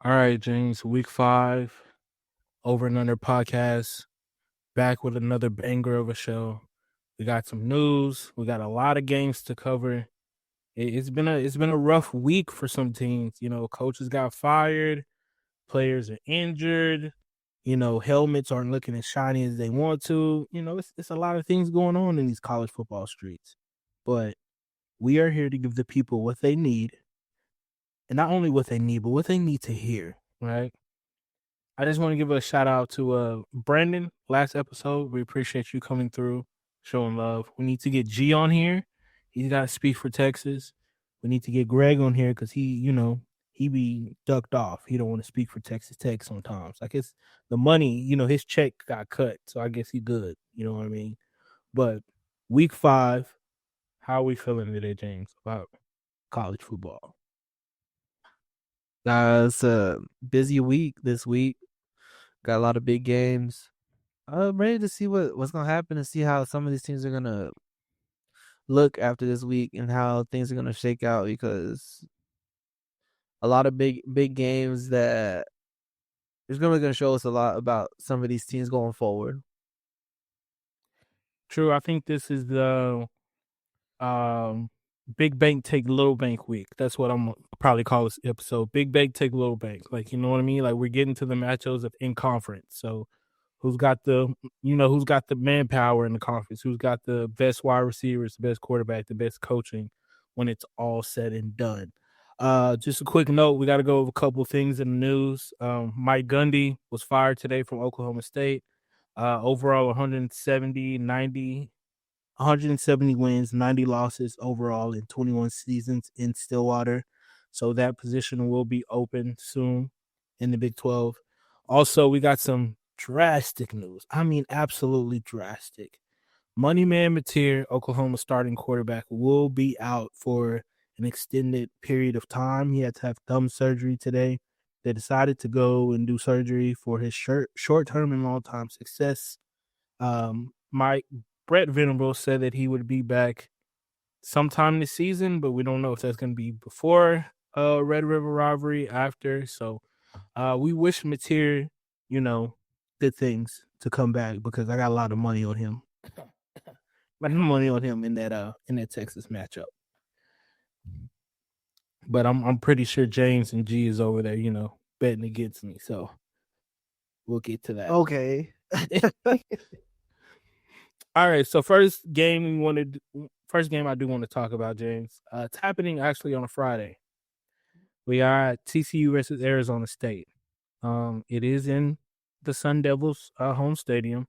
All right, James, week 5, Over and Under podcast, back with another banger of a show. We got some news. We got a lot of games to cover. It's been a rough week for some teams. Coaches got fired, players are injured. Helmets aren't looking as shiny as they want to. It's a lot of things going on in these college football streets. But we are here to give the people what they need, and not only what they need, but what they need to hear. Right? I just want to give a shout out to Brandon. Last episode, we appreciate you coming through, showing love. We need to get G on here. He's got to speak for Texas. We need to get Greg on here because he be ducked off. He don't want to speak for Texas Tech sometimes. I guess the money, his check got cut, so I guess he good. You know what I mean? But week 5, how are we feeling today, James, about college football? It's a busy week this week. Got a lot of big games. I'm ready to see what's gonna happen and see how some of these teams are gonna look after this week and how things are gonna shake out because a lot of big games that is gonna show us a lot about some of these teams going forward. True. I think this is the big bank take little bank week. That's what I'm probably call this episode. Big bank take little bank. Like, you know what I mean? Like, we're getting to the matchups of in conference. So who's got the manpower in the conference? Who's got the best wide receivers, the best quarterback, the best coaching when it's all said and done. Just a quick note, we got to go over a couple things in the news. Mike Gundy was fired today from Oklahoma State. Overall 170 wins, 90 losses overall in 21 seasons in Stillwater. So that position will be open soon in the Big 12. Also, we got some drastic news. I mean, absolutely drastic. Moneyman Mateer, Oklahoma starting quarterback, will be out for an extended period of time. He had to have thumb surgery today. They decided to go and do surgery for his short-term and long-term success. Brett Venables said that he would be back sometime this season, but we don't know if that's going to be before Red River rivalry, after. So we wish Mateer, good things to come back because I got a lot of money on him. In that Texas matchup. But I'm pretty sure James and G is over there, betting against me. So we'll get to that. Okay. All right. So first game I do want to talk about, James. It's happening actually on a Friday. We are at TCU versus Arizona State. It is in the Sun Devils' home stadium.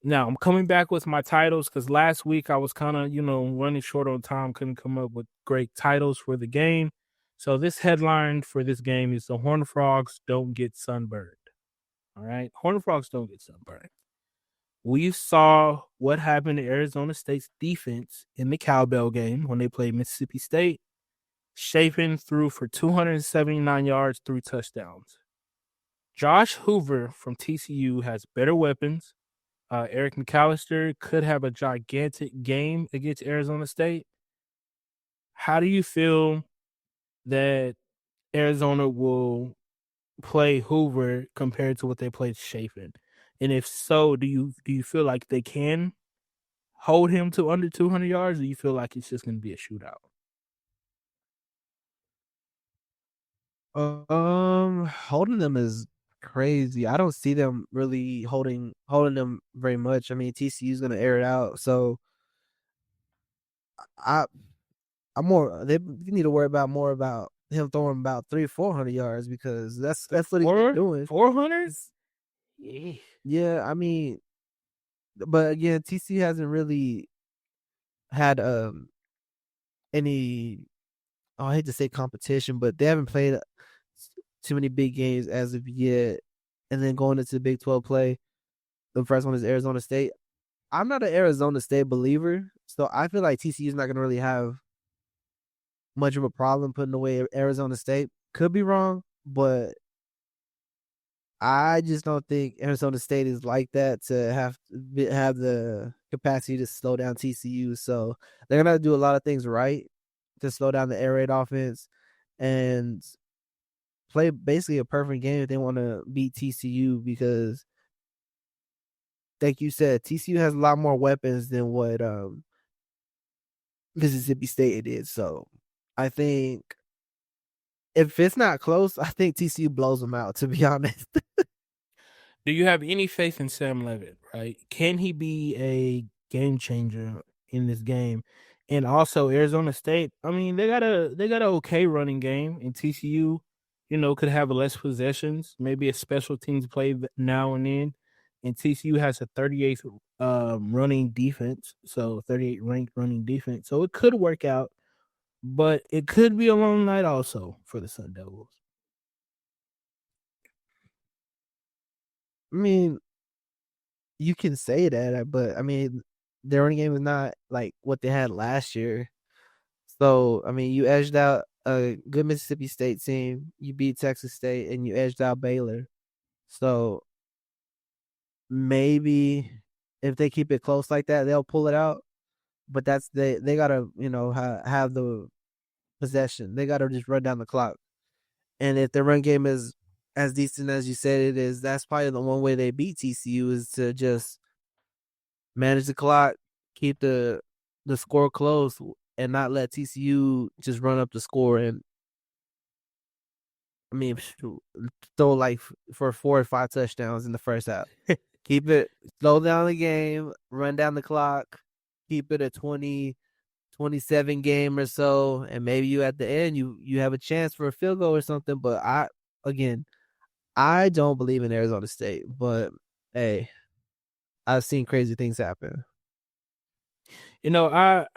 Now, I'm coming back with my titles because last week I was kind of, running short on time, couldn't come up with great titles for the game. So this headline for this game is the Horned Frogs don't get sunburned. All right? Horned Frogs don't get sunburned. We saw what happened to Arizona State's defense in the Cowbell game when they played Mississippi State. Chapin threw for 279 yards, 3 touchdowns. Josh Hoover from TCU has better weapons. Eric McAllister could have a gigantic game against Arizona State. How do you feel that Arizona will play Hoover compared to what they played Chapin? And if so, do you feel like they can hold him to under 200 yards, or do you feel like it's just going to be a shootout? Holding them is crazy. I don't see them really holding them very much. I mean, TCU's gonna air it out, so I'm more. They need to worry more about him throwing about 300-400 yards because that's what he's doing. 400? Yeah, I mean, but again, TCU hasn't really had any. Oh, I hate to say competition, but they haven't played too many big games as of yet. And then going into the Big 12 play, the first one is Arizona State. I'm not an Arizona State believer, so I feel like TCU is not going to really have much of a problem putting away Arizona State. Could be wrong, but I just don't think Arizona State is like that to have the capacity to slow down TCU. So they're going to do a lot of things right to slow down the air raid offense and play basically a perfect game if they want to beat TCU because, like you said, TCU has a lot more weapons than what Mississippi State did. So I think if it's not close, I think TCU blows them out, to be honest. Do you have any faith in Sam Levitt? Right? Can he be a game changer in this game? And also Arizona State. I mean, they got a okay running game, and TCU, could have less possessions, maybe a special teams play now and then. And TCU has a 38th running defense, so 38 ranked running defense. So it could work out, but it could be a long night also for the Sun Devils. I mean, you can say that, but I mean, their running game is not like what they had last year. So I mean, you edged out a good Mississippi State team, you beat Texas State, and you edged out Baylor. So maybe if they keep it close like that, they'll pull it out. But they gotta have the possession. They gotta just run down the clock. And if the run game is as decent as you said it is, that's probably the one way they beat TCU is to just manage the clock, keep the score close, and not let TCU just run up the score. And I mean, throw like for 4 or 5 touchdowns in the first half. Keep it, slow down the game, run down the clock, keep it a 20-27 game or so, and maybe you at the end you have a chance for a field goal or something. But I don't believe in Arizona State, but hey, I've seen crazy things happen. I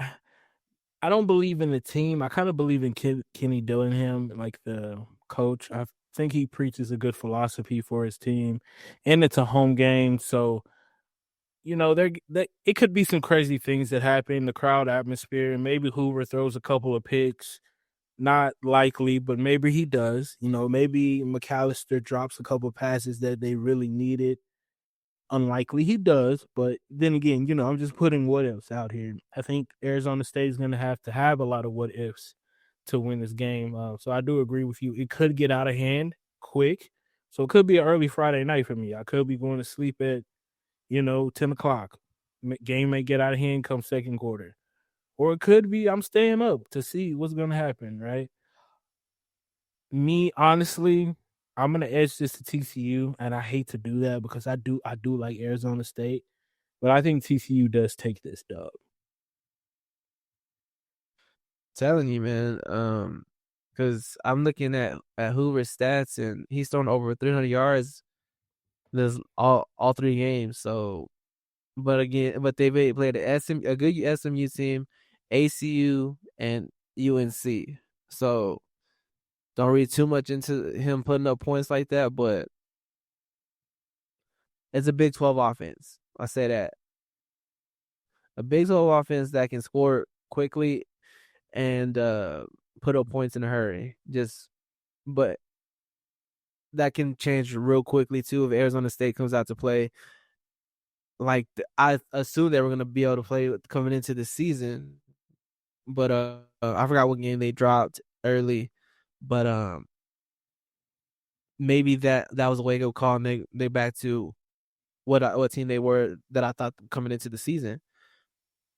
don't believe in the team. I kind of believe in Kenny Dillingham, like the coach. I think he preaches a good philosophy for his team, and it's a home game, so it could be some crazy things that happen. The crowd atmosphere, and maybe Hoover throws a couple of picks. Not likely, but maybe he does. Maybe McAllister drops a couple of passes that they really needed. Unlikely he does, but then again, I'm just putting what ifs out here. I think Arizona State is going to have a lot of what ifs to win this game. So I do agree with you. It could get out of hand quick. So it could be an early Friday night for me. I could be going to sleep at, 10 o'clock. Game may get out of hand come second quarter. Or it could be I'm staying up to see what's going to happen, right? Me, honestly, I'm gonna edge this to TCU, and I hate to do that because I do like Arizona State, but I think TCU does take this dub. Telling you, man. Because I'm looking at Hoover's stats, and he's thrown over 300 yards. There's all 3 games. So, but they played a good SMU team, ACU, and UNC. So don't read too much into him putting up points like that, but it's a Big 12 offense. I say that. A Big 12 offense that can score quickly and put up points in a hurry. But that can change real quickly too if Arizona State comes out to play. Like I assume they were going to be able to play coming into the season, but I forgot what game they dropped early, but maybe that was a wake up call and they back to what team they were that I thought coming into the season.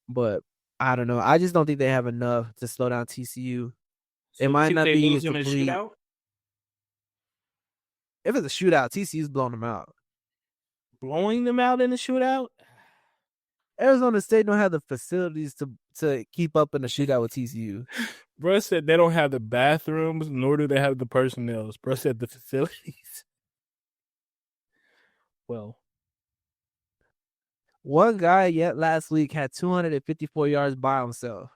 But I don't know. I just don't think they have enough to slow down TCU. So It you might think not they be lose in a complete. shootout? If it's a shootout, TCU's blowing them out. Blowing them out in a shootout? Arizona State don't have the facilities to keep up in a shootout with TCU. Bro said they don't have the bathrooms, nor do they have the personnel. Bro said the facilities. Well, one guy yet last week had 254 yards by himself.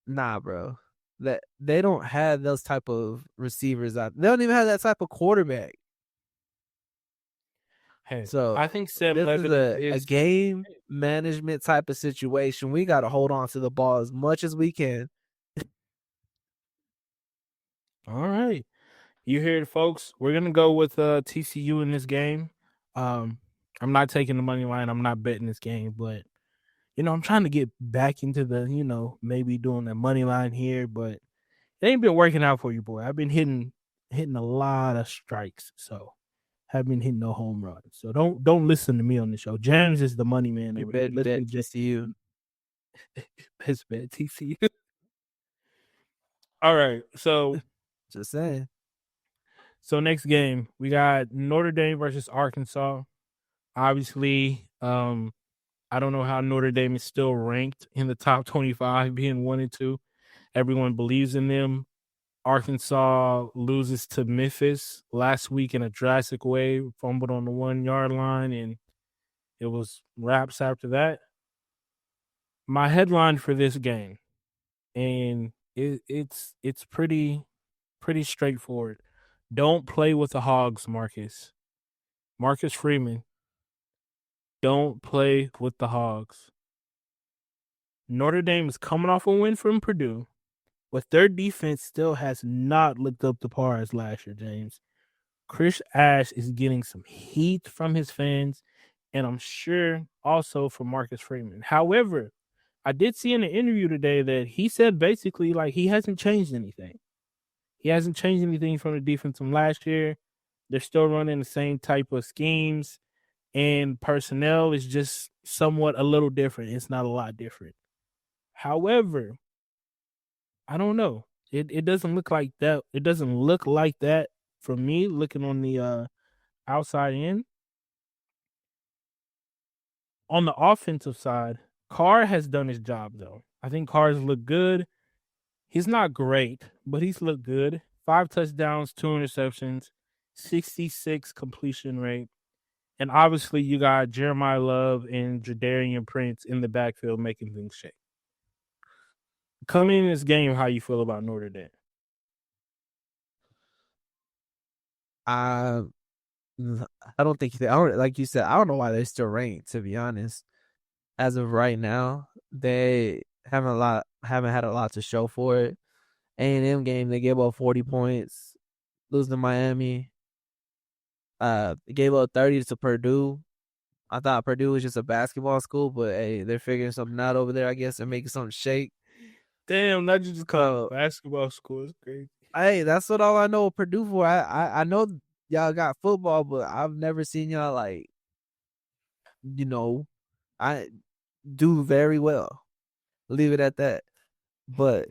Nah, bro. That they don't have those type of receivers out. They don't even have that type of quarterback. hey, So I think Sam this is Levitt a is game management type of situation. We got to hold on to the ball as much as we can. all right. You hear it, folks. We're gonna go with TCU in this game. I'm not taking the money line. I'm not betting this game, but I'm trying to get back into the maybe doing the money line here, but it ain't been working out for you, boy. I've been hitting a lot of strikes, so haven't been hitting no home runs. So don't listen to me on the show. James is the money man You over here. bet Listen to TCU. Best bet TCU. All right, Just saying. so next game we got Notre Dame versus Arkansas. Obviously, I don't know how Notre Dame is still ranked in the top 25, being 1-2. Everyone believes in them. Arkansas loses to Memphis last week in a drastic way, fumbled on the 1-yard line, and it was wraps after that. My headline for this game, and it's pretty straightforward. Don't play with the Hogs, Marcus. Marcus Freeman. Don't play with the Hogs. Notre Dame is coming off a win from Purdue, but their defense still has not looked up to par as last year, James. Chris Ash is getting some heat from his fans, and I'm sure also from Marcus Freeman. However, I did see in an interview today that he said basically like he hasn't changed anything. He hasn't changed anything from the defense from last year. They're still running the same type of schemes, and personnel is just somewhat a little different. It's not a lot different. However, I don't know. It doesn't look like that. It doesn't look like that for me looking on the outside in. On the offensive side, Carr has done his job though. I think Carr's looked good. He's not great, but he's looked good. 5 touchdowns, 2 interceptions, 66 completion rate. And obviously you got Jeremiah Love and Jadarian Prince in the backfield making things shake. Coming in this game, how you feel about Notre Dame? I don't think like you said, I don't know why they're still ranked, to be honest. As of right now, they haven't had a lot to show for it. A&M game, they gave up 40 points, losing to Miami. Gave up 30 to Purdue. I thought Purdue was just a basketball school, but hey, they're figuring something out over there, I guess. They're making something shake. Damn, not just called basketball school. It's crazy. Hey, that's what all I know Purdue for. I know y'all got football, but I've never seen y'all like, I do very well. Leave it at that. But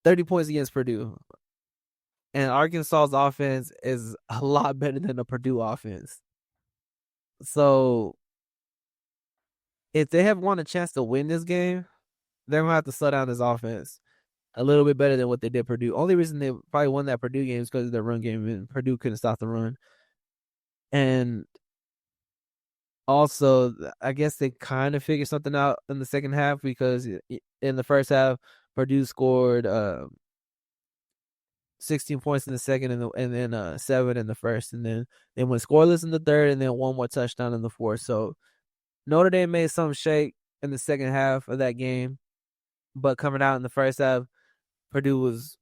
30 points against Purdue. And Arkansas's offense is a lot better than the Purdue offense. So if they have won a chance to win this game, they're going to have to slow down this offense a little bit better than what they did Purdue. Only reason they probably won that Purdue game is because of their run game, and Purdue couldn't stop the run. And also, I guess they kind of figured something out in the second half, because in the first half, Purdue scored 16 points in the second and then 7 in the first. And then they went scoreless in the third, and then one more touchdown in the fourth. So Notre Dame made some shake in the second half of that game. But coming out in the first half, Purdue was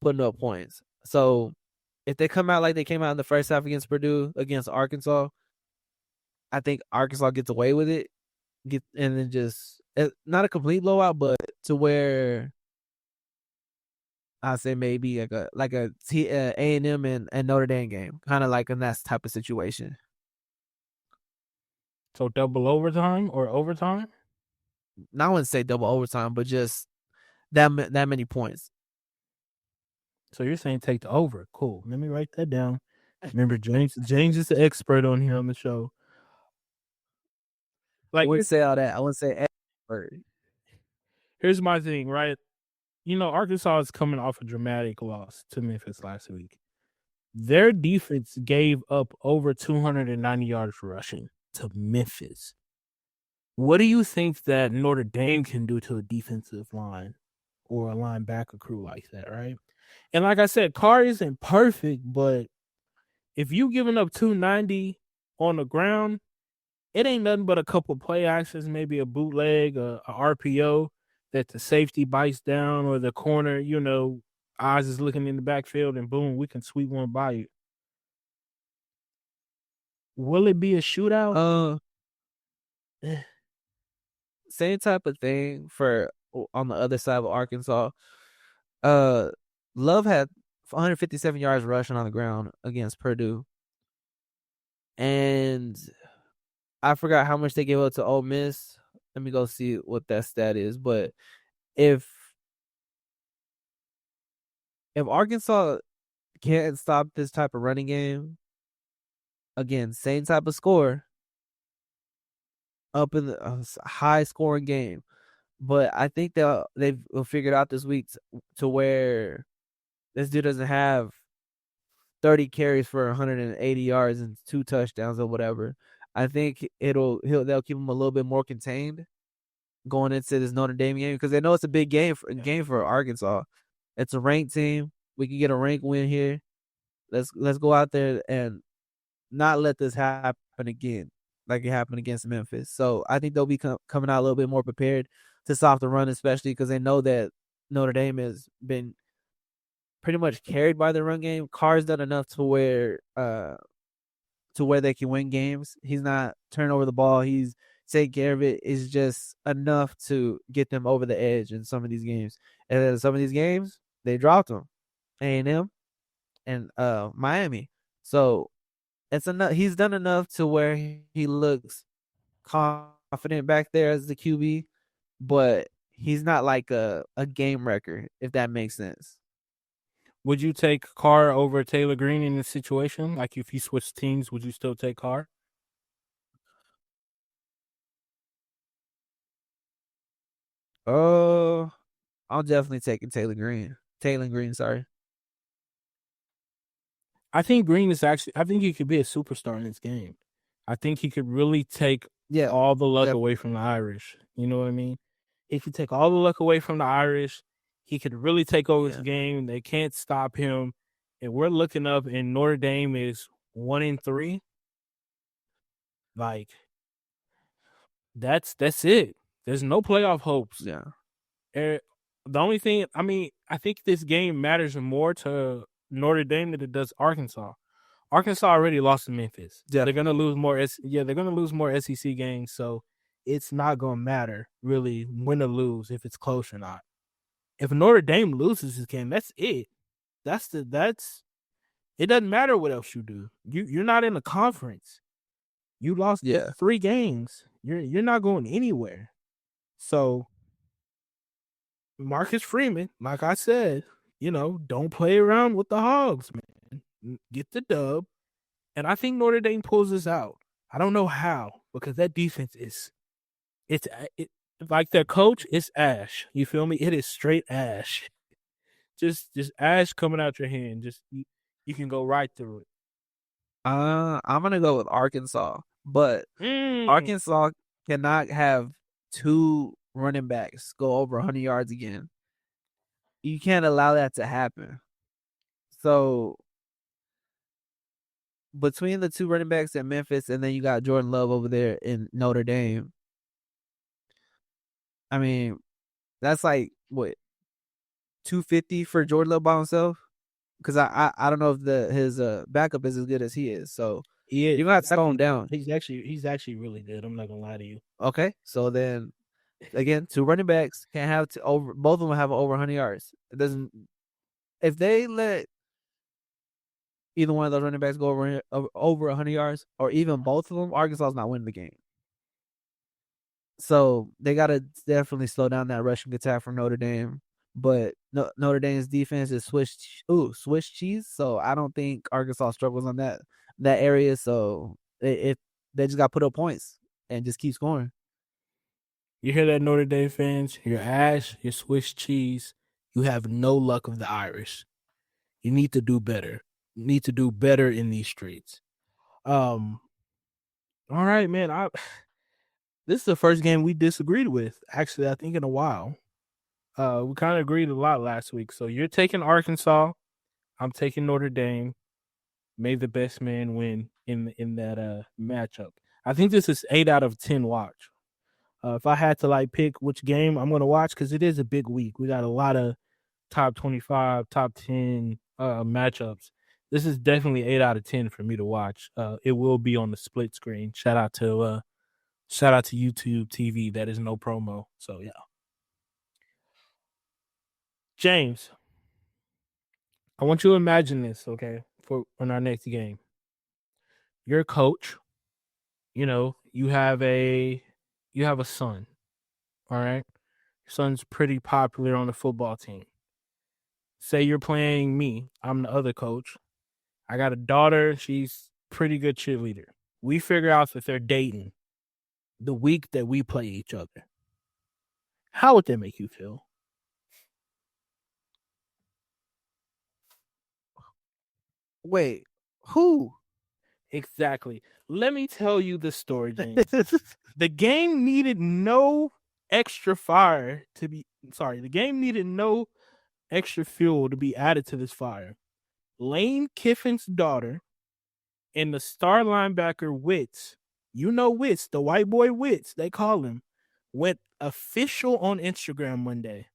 putting up points. So if they come out like they came out in the first half against Purdue, against Arkansas, I think Arkansas gets away with it. And then just not a complete blowout, but to where I say maybe like a A&M and Notre Dame game, kind of like in that type of situation. So double overtime or overtime? I wouldn't say double overtime, but just that many points. So you're saying take the over? Cool. Let me write that down. Remember, James is the expert on here on the show. Like, I wouldn't say all that. I wouldn't say expert. Here's my thing, right? Arkansas is coming off a dramatic loss to Memphis last week. Their defense gave up over 290 yards rushing to Memphis. What do you think that Notre Dame can do to a defensive line or a linebacker crew like that, right? And like I said, Carr isn't perfect, but if you giving up 290 on the ground, it ain't nothing but a couple play actions, maybe a bootleg, a RPO that the safety bites down, or the corner, Oz is looking in the backfield, and boom, we can sweep one by you. Will it be a shootout? Same type of thing for on the other side of Arkansas. Love had 157 yards rushing on the ground against Purdue, and I forgot how much they gave up to Ole Miss. Let me go see what that stat is. But if Arkansas can't stop this type of running game, again, same type of score, up in the high scoring game. But I think they've figured out this week to where this dude doesn't have 30 carries for 180 yards and 2 touchdowns or whatever. I think they'll keep him a little bit more contained going into this Notre Dame game because they know it's a big game for Arkansas. It's a ranked team. We can get a ranked win here. Let's go out there and not let this happen again like it happened against Memphis. So I think they'll be coming out a little bit more prepared to stop the run, especially because they know that Notre Dame has been pretty much carried by the run game. Carr's done enough to where they can win games. He's not turning over the ball. He's taking care of it. It's just enough to get them over the edge in some of these games. And then some of these games, they dropped them. A&M and Miami. So it's enough. He's done enough to where he looks confident back there as the QB, but he's not like a game wrecker, if that makes sense. Would you take Carr over Taylor Green in this situation? Like if you switch teams, would you still take Carr? I'm definitely taking Taylor Green. Sorry. I think Green is I think he could be a superstar in this game. I think he could really take all the luck away from the Irish. You know what I mean? He could take all the luck away from the Irish. He could really take over this game. They can't stop him. And we're looking up, and Notre Dame is 1-3. Like, that's it. There's no playoff hopes. Yeah. The only thing, I think this game matters more to Notre Dame than it does Arkansas. Arkansas already lost to Memphis. Yeah. They're gonna lose more. They're gonna lose more SEC games. So it's not gonna matter really win or lose if it's close or not. If Notre Dame loses this game, that's it. It doesn't matter what else you do. You're not in the conference. You lost 3 games. You're not going anywhere. So Marcus Freeman, like I said, don't play around with the Hogs, man. Get the dub. And I think Notre Dame pulls this out. I don't know how, because that defense it's like their coach is ash. You feel me? It is straight ash. Just ash coming out your hand. Just you can go right through it. I'm gonna go with Arkansas, but Arkansas cannot have 2 running backs go over 100 yards again. You can't allow that to happen. So between the 2 running backs at Memphis and then you got Jordan Love over there in Notre Dame, I mean, that's like what, 250 for Jordan Love by himself? Because I don't know if his backup is as good as he is. So you're gonna have to slow him down. He's actually really good. I'm not gonna lie to you. Okay, so then again, 2 running backs can't have both of them have over 100 yards. It doesn't. If they let either one of those running backs go over 100 yards, or even both of them, Arkansas's not winning the game. So they got to definitely slow down that rushing attack from Notre Dame. But Notre Dame's defense is Swiss cheese. So I don't think Arkansas struggles on that area. So they just got to put up points and just keep scoring. You hear that, Notre Dame fans? You're ash, you're Swiss cheese. You have no luck of the Irish. You need to do better. You need to do better in these streets. All right, man. This is the first game we disagreed with, actually, I think in a while. We kind of agreed a lot last week. So you're taking Arkansas. I'm taking Notre Dame. May the best man win in that matchup. I think this is 8 out of 10 watch. If I had to pick which game I'm going to watch, because it is a big week. We got a lot of top 25, top 10 matchups. This is definitely 8 out of 10 for me to watch. It will be on the split screen. Shout out to YouTube TV. That is no promo. So yeah. James, I want you to imagine this, okay, for on our next game. You're a coach. You have a son. All right, your son's pretty popular on the football team. Say you're playing me. I'm the other coach. I got a daughter. She's pretty good cheerleader. We figure out that they're dating the week that we play each other. How would that make you feel? Wait, who? Exactly. Let me tell you the story, James. The game needed no extra fire to be sorry, the game needed no extra fuel to be added to this fire. Lane Kiffin's daughter and the star linebacker Witz, Witz, the white boy Witz, they call him, went official on Instagram Monday.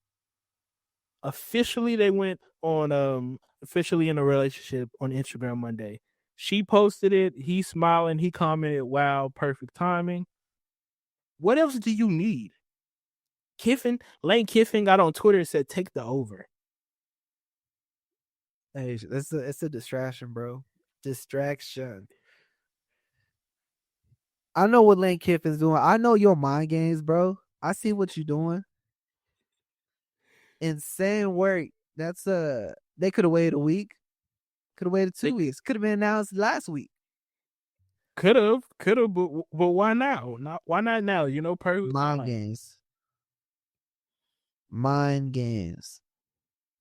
Officially, they went on officially in a relationship on Instagram Monday. She posted it. He smiling. He commented, "Wow, perfect timing." What else do you need? Lane Kiffin got on Twitter and said, "Take the over." Hey, it's a distraction, bro. Distraction. I know what Lane Kiffin's doing. I know your mind games, bro. I see what you're doing. Insane work. That's they could have waited a week. Could have waited 2 weeks. Could have been announced last week. Could have, but why now? Why not now? Perfect Mind time. games. Mind games.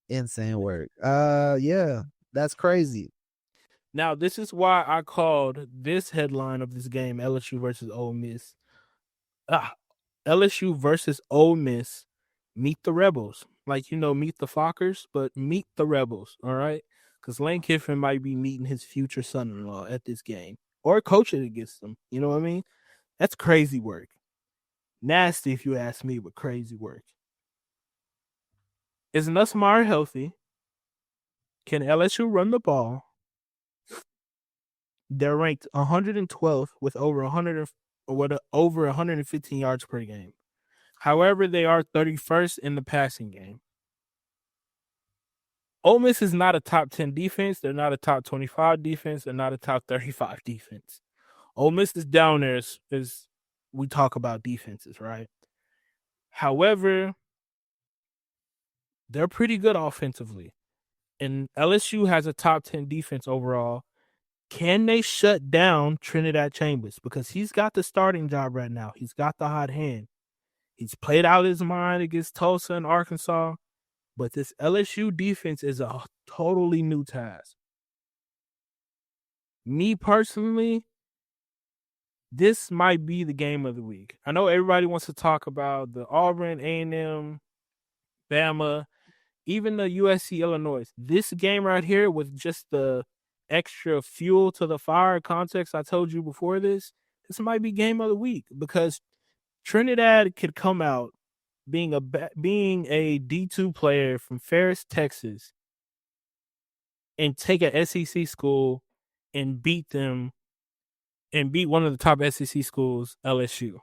Insane work. Yeah, that's crazy. Now, this is why I called this headline of this game LSU versus Ole Miss. LSU versus Ole Miss. Meet the Rebels. Like, meet the Fockers, but meet the Rebels, all right? Because Lane Kiffin might be meeting his future son in law at this game or coaching against them. You know what I mean? That's crazy work. Nasty, if you ask me, but crazy work. Is Nussmeier healthy? Can LSU run the ball? They're ranked 112th with over 115 yards per game. However, they are 31st in the passing game. Ole Miss is not a top 10 defense. They're not a top 25 defense. They're not a top 35 defense. Ole Miss is down there as we talk about defenses, right? However, they're pretty good offensively. And LSU has a top 10 defense overall. Can they shut down Trinidad Chambers? Because he's got the starting job right now. He's got the hot hand. He's played out his mind against Tulsa and Arkansas. But this LSU defense is a totally new task. Me personally, this might be the game of the week. I know everybody wants to talk about the Auburn, A&M, Bama, even the USC, Illinois. This game right here with just the extra fuel to the fire context I told you before this might be game of the week because Trinidad could come out being a D2 player from Ferris, Texas, and take an SEC school and beat them and beat one of the top SEC schools, LSU,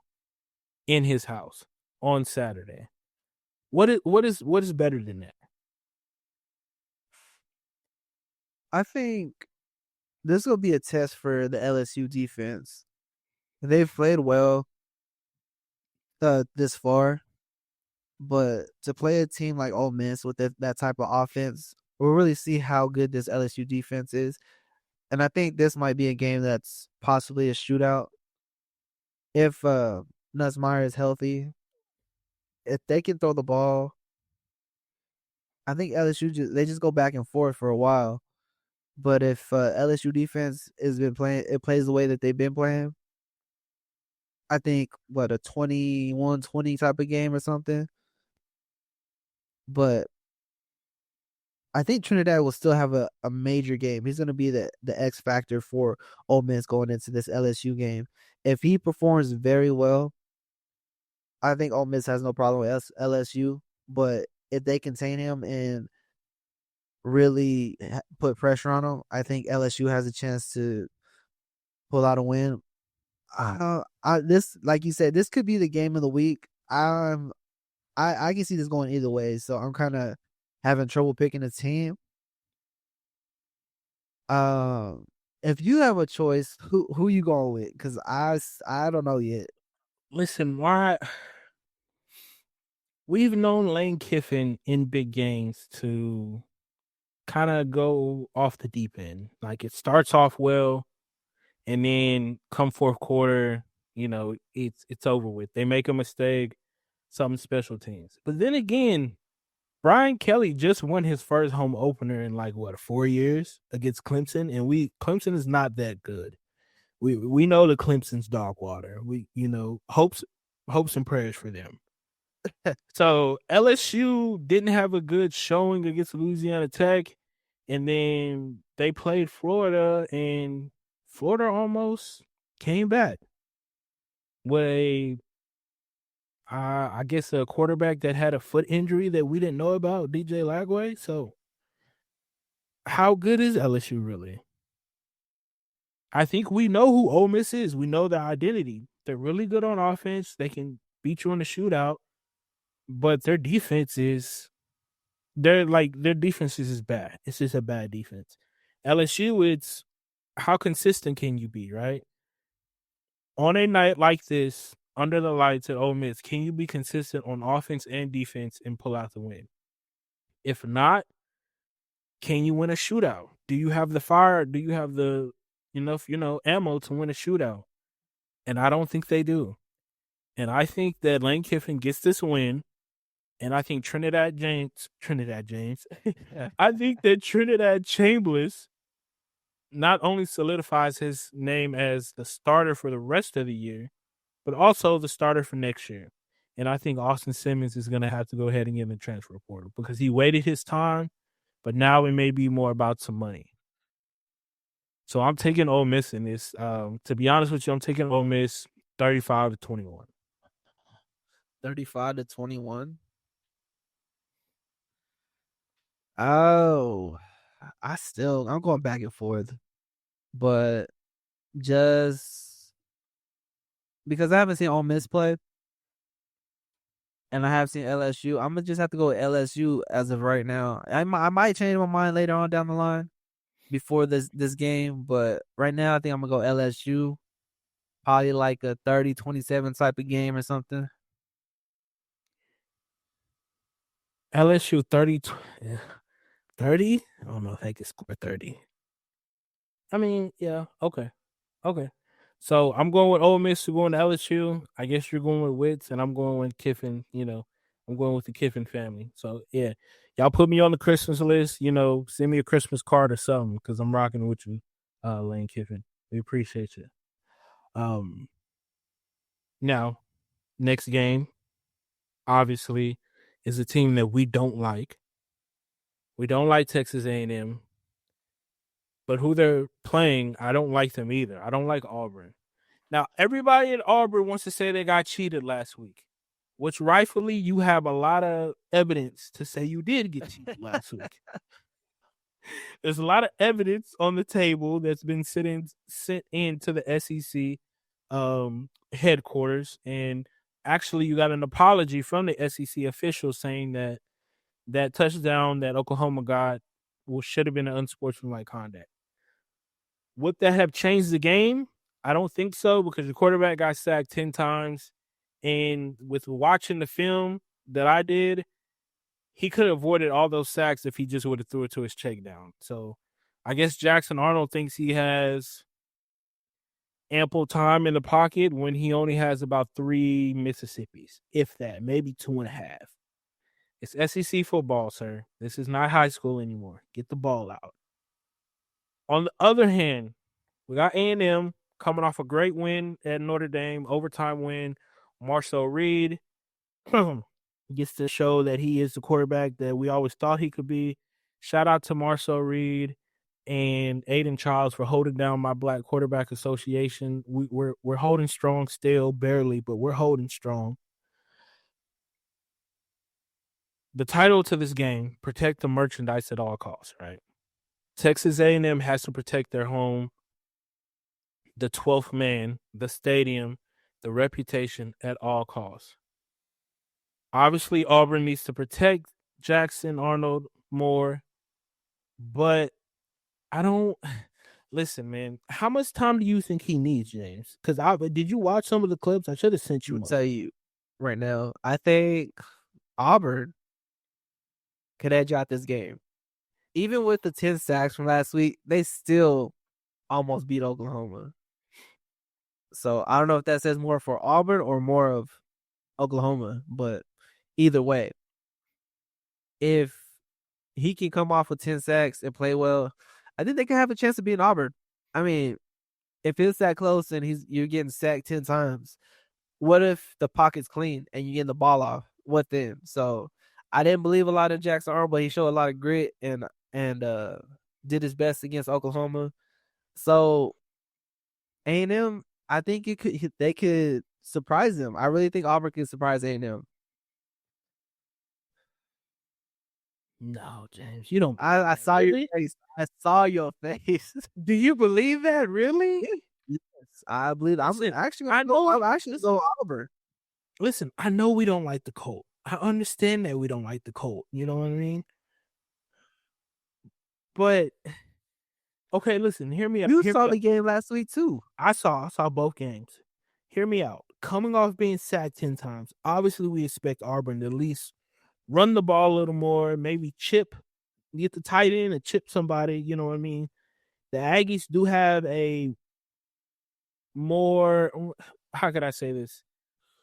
in his house on Saturday. What is better than that? I think this will be a test for the LSU defense. They've played well this far, but to play a team like Ole Miss with that type of offense, we'll really see how good this LSU defense is. And I think this might be a game that's possibly a shootout. If Nussmeier is healthy, if they can throw the ball, I think LSU they just go back and forth for a while. But if LSU defense has been playing, it plays the way that they've been playing, I think a 21-20 type of game or something. But I think Trinidad will still have a major game. He's going to be the X factor for Ole Miss going into this LSU game. If he performs very well, I think Ole Miss has no problem with LSU. But if they contain him and really put pressure on him, I think LSU has a chance to pull out a win. This, like you said, this could be the game of the week. I can see this going either way, so I'm kind of having trouble picking a team. If you have a choice, who you going with? Because I don't know yet. Listen, why we've known Lane Kiffin in big games to kind of go off the deep end. Like it starts off well, and then come fourth quarter, it's over with. They make a mistake, something special teams. But then again, Brian Kelly just won his first home opener in 4 years against Clemson, and Clemson is not that good. We know the Clemson's dog water. We hopes and prayers for them. So LSU didn't have a good showing against Louisiana Tech, and then they played Florida, and Florida almost came back with I guess a quarterback that had a foot injury that we didn't know about, DJ Lagway. So how good is LSU really? I think we know who Ole Miss is. We know their identity. They're really good on offense. They can beat you in a shootout, but their defense is their defense is bad. It's just a bad defense. LSU, it's how consistent can you be, right? On a night like this, under the lights at Ole Miss, can you be consistent on offense and defense and pull out the win? If not, can you win a shootout? Do you have the fire? Do you have the enough, ammo to win a shootout? And I don't think they do. And I think that Lane Kiffin gets this win. And I think Trinidad James, I think that Trinidad Chambliss not only solidifies his name as the starter for the rest of the year, but also the starter for next year. And I think Austin Simmons is going to have to go ahead and get in the transfer portal because he waited his time, but now it may be more about some money. So I'm taking Ole Miss in this. To be honest with you, I'm taking Ole Miss 35-21. 35-21. Oh, I'm going back and forth, but just because I haven't seen Ole Miss play, and I have seen LSU, I'm gonna just have to go with LSU as of right now. I might change my mind later on down the line before this game, but right now I think I'm gonna go LSU. Probably like a 30-27 type of game or something. LSU 30. 30? I don't know if they can score 30. I mean, yeah, okay. So I'm going with Ole Miss, you're going to LSU. I guess you're going with Wits, and I'm going with Kiffin. I'm going with the Kiffin family. So, yeah, y'all put me on the Christmas list. Send me a Christmas card or something because I'm rocking with you, Lane Kiffin. We appreciate you. Now, next game, obviously, is a team that we don't like. We don't like Texas A&M. But who they're playing, I don't like them either. I don't like Auburn. Now, everybody at Auburn wants to say they got cheated last week, which rightfully you have a lot of evidence to say you did get cheated last week. There's a lot of evidence on the table that's been sent into the SEC headquarters, and actually you got an apology from the SEC officials saying that touchdown that Oklahoma got should have been an unsportsmanlike conduct. Would that have changed the game? I don't think so because the quarterback got sacked 10 times. And with watching the film that I did, he could have avoided all those sacks if he just would have threw it to his check down. So I guess Jackson Arnold thinks he has ample time in the pocket when he only has about 3 Mississippis, if that, maybe 2.5. It's SEC football, sir. This is not high school anymore. Get the ball out. On the other hand, we got A&M coming off a great win at Notre Dame, overtime win. Marcel Reed gets to show that he is the quarterback that we always thought he could be. Shout out to Marcel Reed and Aiden Childs for holding down my Black Quarterback Association. We're holding strong still, barely, but we're holding strong. The title to this game, protect the merchandise at all costs, right? Texas A&M has to protect their home, the 12th man, the stadium, the reputation at all costs. Obviously, Auburn needs to protect Jackson Arnold more, but I don't listen, man. How much time do you think he needs, James? Because I did you watch some of the clips? I should have sent I'm you gonna one. tell you right now. I think Auburn could edge out this game. Even with the 10 sacks from last week, they still almost beat Oklahoma. So I don't know if that says more for Auburn or more of Oklahoma, but either way, if he can come off with 10 sacks and play well, I think they can have a chance of beating Auburn. I mean, if it's that close and you're getting sacked 10 times, what if the pocket's clean and you get the ball off? What then? So I didn't believe a lot in Jackson Arnold, but he showed a lot of grit and did his best against Oklahoma. So A&M, I think they could surprise them. I really think Auburn could surprise A&M. No, James, you don't. I saw your face. I saw your face. Do you believe that? Really? Yes, I believe. Listen, I'm actually I gonna know. go. I'm actually gonna go Auburn. Listen, I know we don't like the Colt. I understand that we don't like the Colt. You know what I mean? But okay, listen. Hear me out. You saw the game last week too. I saw both games. Hear me out. Coming off being sacked 10 times, obviously we expect Auburn to at least run the ball a little more, maybe get the tight end and chip somebody. You know what I mean? The Aggies do have a more, how could I say this?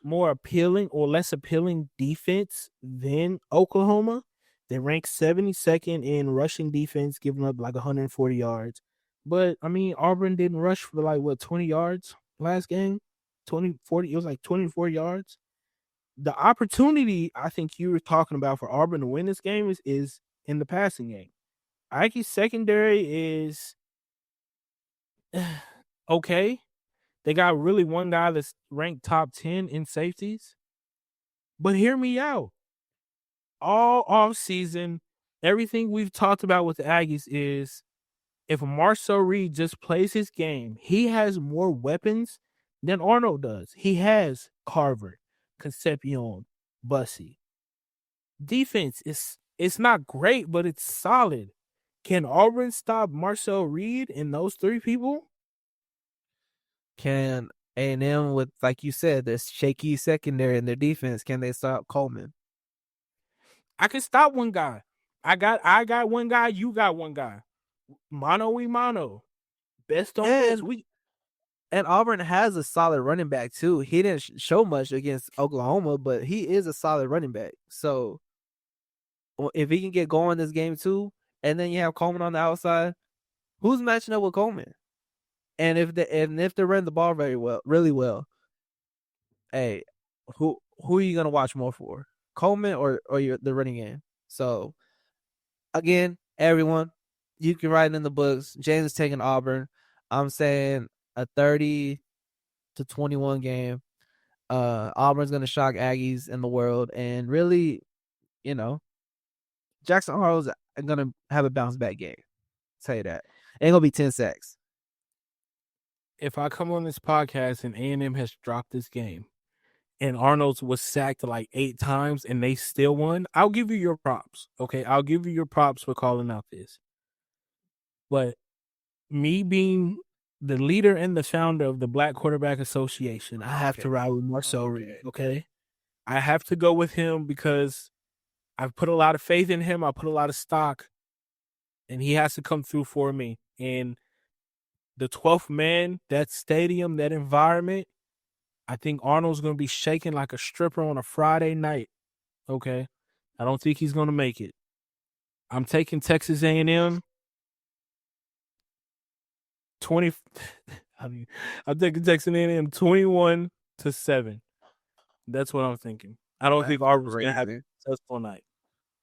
More appealing or less appealing defense than Oklahoma. They rank 72nd in rushing defense, giving up like 140 yards. But I mean, Auburn didn't rush for like what 20 yards last game, 20, 40. It was like 24 yards. The opportunity I think you were talking about for Auburn to win this game is in the passing game. Ike's secondary is okay. They got really one guy that's ranked top 10 in safeties. But hear me out. All off season, everything we've talked about with the Aggies is if Marcel Reed just plays his game, he has more weapons than Arnold does. He has Carver, Concepcion, Bussy. Defense is it's not great, but it's solid. Can Auburn stop Marcel Reed and those three people? Can A&M with, like you said, this shaky secondary in their defense, can they stop Coleman? I can stop one guy. I got one guy. You got one guy. Mano y mano. Best on best. And Auburn has a solid running back too. He didn't show much against Oklahoma, but he is a solid running back. So if he can get going this game too, and then you have Coleman on the outside, who's matching up with Coleman? And if they run the ball really well, hey, who are you gonna watch more for, Coleman or the running game? So again, everyone, you can write in the books. James is taking Auburn. I'm saying a 30-21 game. Auburn's gonna shock Aggies in the world, and really, Jackson Arnold's gonna have a bounce back game. I'll tell you that. Ain't gonna be 10 sacks. If I come on this podcast and A&M has dropped this game and Arnold's was sacked like 8 times and they still won, I'll give you your props. Okay, I'll give you your props for calling out this. But me being the leader and the founder of the Black Quarterback Association, I have to ride with Marcel Reed. Okay, I have to go with him because I've put a lot of faith in him. I put a lot of stock, and he has to come through for me. And the 12th man, that stadium, that environment, I think Arnold's going to be shaking like a stripper on a Friday night. Okay, I don't think he's going to make it. I'm taking Texas A&M 20. I'm taking Texas A&M 21-7. That's what I'm thinking. I don't think Auburn's going to have a successful night.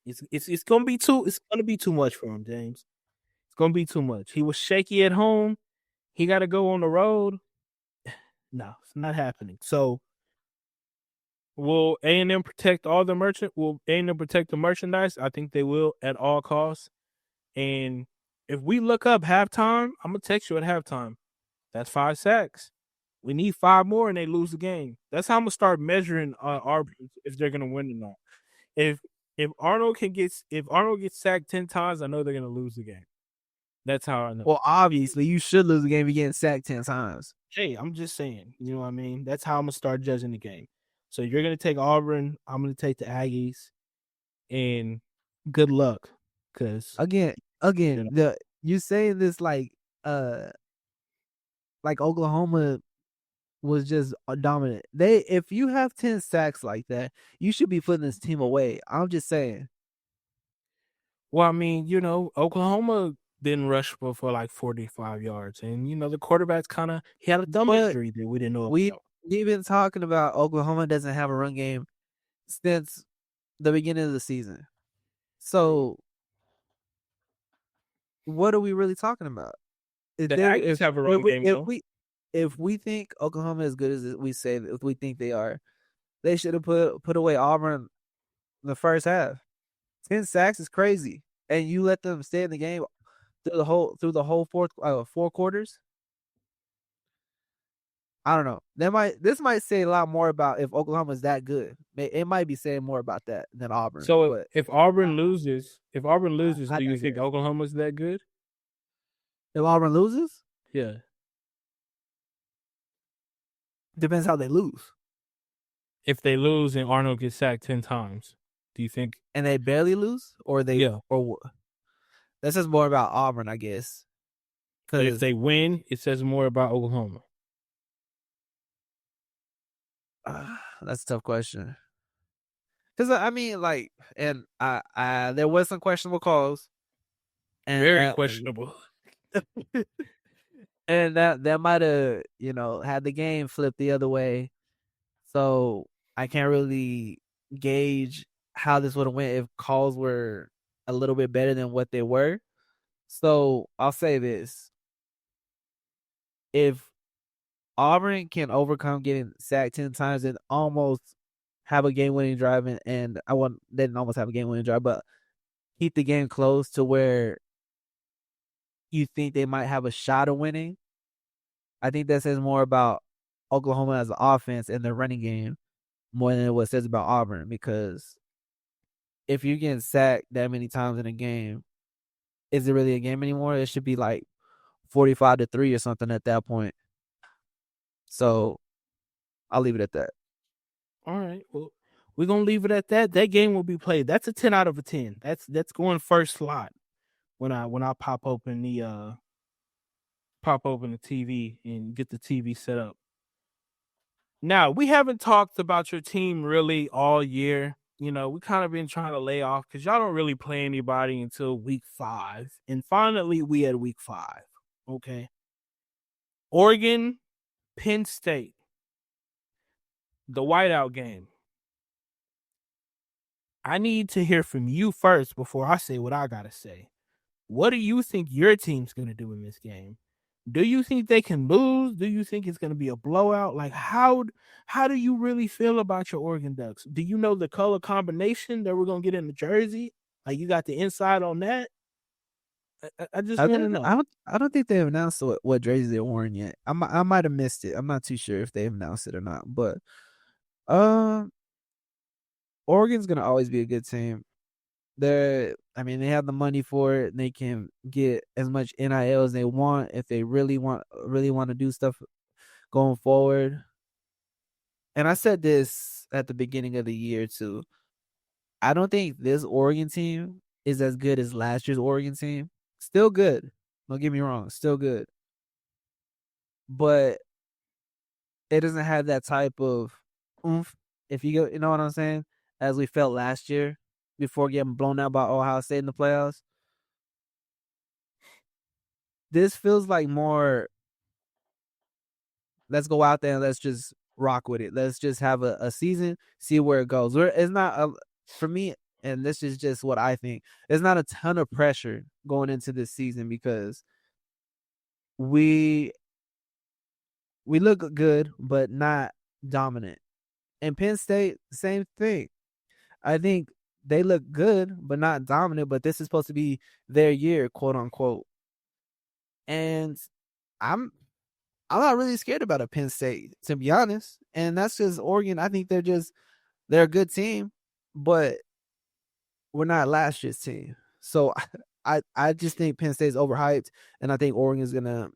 It's going to be too much for him, James. It's going to be too much. He was shaky at home. He got to go on the road. No, it's not happening. So, will A&M protect all the Will A&M protect the merchandise? I think they will at all costs. And if we look up halftime, I'm gonna text you at halftime. That's 5 sacks. We need 5 more, and they lose the game. That's how I'm gonna start measuring Auburn if they're gonna win or not. if Arnold gets sacked 10 times, I know they're gonna lose the game. That's how I know. Well, obviously, you should lose the game if you're getting sacked 10 times. Hey, I'm just saying, you know what I mean? That's how I'm gonna start judging the game. So you're gonna take Auburn, I'm gonna take the Aggies, and good luck. Cause Again, you know, you saying this like Oklahoma was just dominant. If you have 10 sacks like that, you should be putting this team away. I'm just saying. well, I mean, Oklahoma didn't rush for like 45 yards, and the quarterback's he had a thumb But injury that we didn't know we about. we've been talking about Oklahoma doesn't have a run game since the beginning of the season. So what are we really talking about? The Aggies have a run game though. If we think Oklahoma is good as we say, if we think they are, they should have put away Auburn in the first half. 10 sacks is crazy, and you let them stay in the game through the whole four quarters. I don't know. This might say a lot more about if Oklahoma is that good. It might be saying more about that than Auburn. So But if Auburn loses, I do you digress. think Oklahoma's that good? If Auburn loses, Yeah. depends how they lose, If they lose and Arnold gets sacked 10 times, do you think? and they barely lose, or Yeah. that says more about Auburn, I guess. But if Because they win, it says more about Oklahoma. that's a tough question. Because I mean, like, and I there was some questionable calls, and Very questionable. and that might have had the game flipped the other way. So I can't really gauge how this would have went if calls were a little bit better than what they were. So I'll say this: if Auburn can overcome getting sacked 10 times and almost have a game-winning drive, and they didn't almost have a game-winning drive, but keep the game close to where you think they might have a shot of winning, I think that says more about Oklahoma as an offense and their running game more than what it says about Auburn. Because if you're getting sacked that many times in a game, is it really a game anymore? It should be like 45-3 or something at that point. So I'll leave it at that. All right. Well, we're gonna leave it at that. That game will be played. That's a 10 out of a 10. That's going first slot when I pop open the TV and get the TV set up. Now, we haven't talked about your team really all year. We kind of been trying to lay off because y'all don't really play anybody until week 5. And finally, we had week 5. Okay. Oregon, Penn State, the whiteout game. I need to hear from you first before I say what I got to say. What do you think your team's going to do in this game? Do you think they can lose? Do you think it's going to be a blowout? Like, how do you really feel about your Oregon Ducks? Do you know the color combination that we're going to get in the jersey? Like, you got the inside on that? I just want to know. I don't think they've announced what jersey they're wearing yet. I might have missed it. I'm not too sure if they've announced it or not. But Oregon's gonna always be a good team. They have the money for it. They can get as much NIL as they want if they really want to do stuff going forward. And I said this at the beginning of the year too. I don't think this Oregon team is as good as last year's Oregon team. Still good. Don't get me wrong. Still good. But it doesn't have that type of oomph, if you know what I'm saying, as we felt last year before getting blown out by Ohio State in the playoffs. This feels like more, let's go out there and let's just rock with it. Let's just have a season, see where it goes. It's not, for me, and this is just what I think, there's not a ton of pressure going into this season because we look good, but not dominant. And Penn State, same thing. I think they look good, but not dominant. But this is supposed to be their year, quote unquote. And I'm not really scared about a Penn State, to be honest. And that's just Oregon. I think they're a good team, but we're not last year's team. So I just think Penn State's overhyped, and I think Oregon's gonna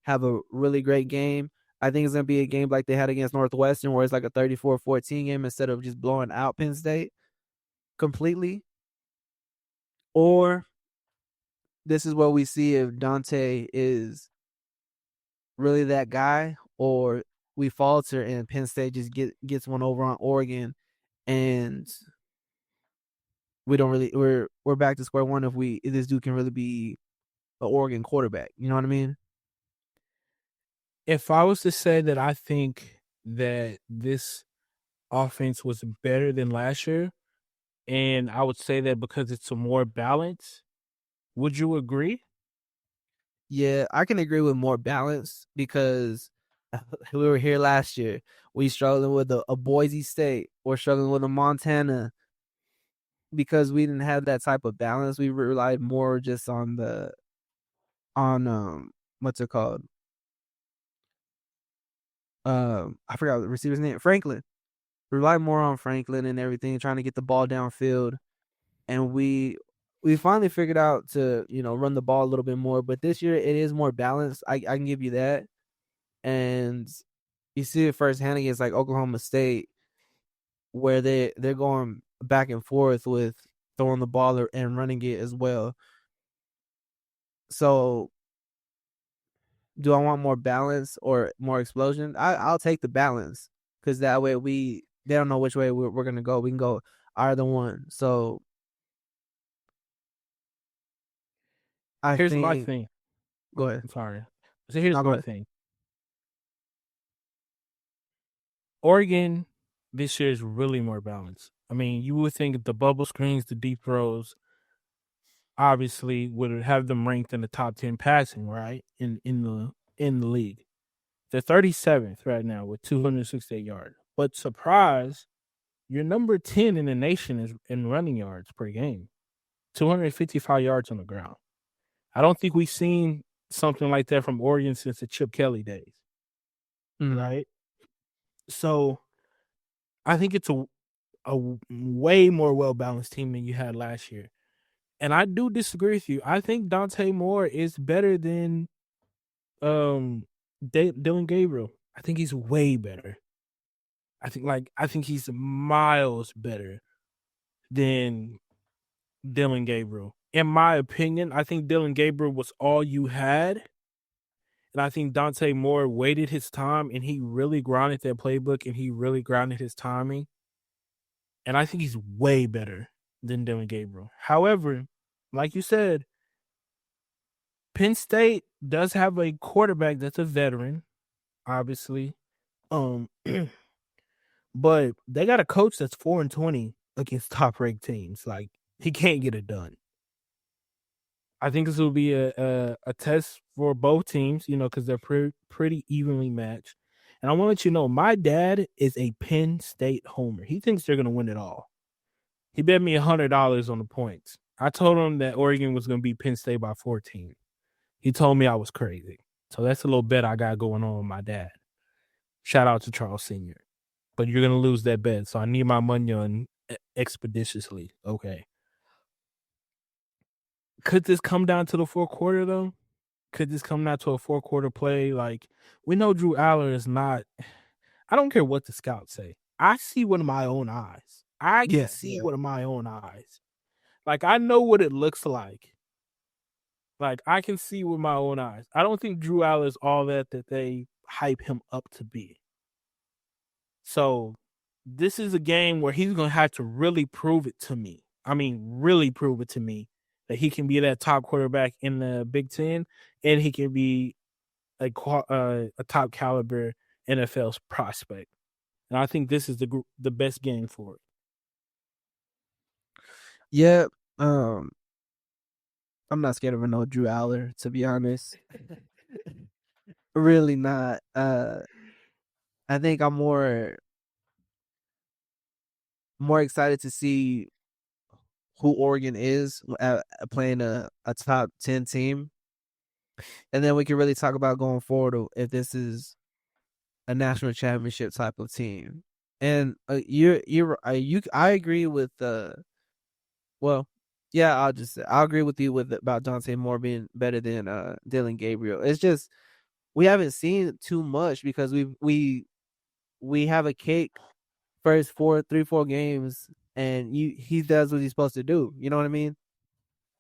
have a really great game. I think it's gonna be a game like they had against Northwestern, where it's like a 34-14 game instead of just blowing out Penn State completely. Or this is where we see if Dante is really that guy, or we falter and Penn State just gets one over on Oregon, and we don't really we're back to square one if this dude can really be an Oregon quarterback. You know what I mean? If I was to say that I think that this offense was better than last year, and I would say that because it's a more balance, would you agree? Yeah, I can agree with more balance because we were here last year. We struggling with a Boise State. We're struggling with a Montana because we didn't have that type of balance. We relied more just on what's it called? I forgot the receiver's name. Franklin. We relied more on Franklin and everything, trying to get the ball downfield. And we finally figured out to, run the ball a little bit more. But this year it is more balanced. I can give you that. And you see it firsthand against like Oklahoma State, where they're going back and forth with throwing the ball and running it as well. So, do I want more balance or more explosion? I'll take the balance because that way they don't know which way we're gonna go. We can go either one. So I Here's my think thing. go ahead. I'm sorry. So here's No, go my ahead. thing. Oregon this year is really more balanced. I mean, you would think the bubble screens, the deep throws, obviously would have them ranked in the top 10 passing, right? In the league. They're 37th right now with 268 yards. But surprise, you're number 10 in the nation is in running yards per game. 255 yards on the ground. I don't think we've seen something like that from Oregon since the Chip Kelly days. Right? So I think it's a way more well balanced team than you had last year. And I do disagree with you. I think Dante Moore is better than Dylan Gabriel. I think he's way better. I think he's miles better than Dylan Gabriel. In my opinion, I think Dylan Gabriel was all you had. And I think Dante Moore waited his time and he really grounded that playbook and he really grounded his timing. And I think he's way better than Dylan Gabriel. However, like you said, Penn State does have a quarterback that's a veteran, obviously. Um, but they got a coach that's 4-20 against top ranked teams. Like he can't get it done. I think this will be a test for both teams, because they're pretty evenly matched. And I want to let you know, my dad is a Penn State homer. He thinks they're going to win it all. He bet me $100 on the points. I told him that Oregon was going to beat Penn State by 14. He told me I was crazy. So that's a little bet I got going on with my dad. Shout out to Charles Sr. But you're going to lose that bet. So I need my money on expeditiously. Okay. Could this come down to the fourth quarter, though? Could this come down to a fourth quarter play? Like, we know Drew Aller is not. I don't care what the scouts say. I see with my own eyes. I can see with my own eyes. Like, I know what it looks like. Like, I can see with my own eyes. I don't think Drew Aller is all that they hype him up to be. So, this is a game where he's going to have to really prove it to me. I mean, really prove it to me that he can be that top quarterback in the Big Ten and he can be a top caliber NFL prospect. And I think this is the best game for it. Yeah, I'm not scared of no Drew Aller, to be honest. Really not. I think I'm more excited to see who Oregon is playing a top 10 team. And then we can really talk about going forward if this is a national championship type of team. And I agree with Well, yeah, I'll agree with you about Dante Moore being better than Dylan Gabriel. It's just we haven't seen too much because we have a cake first 4 games, and he does what he's supposed to do. You know what I mean?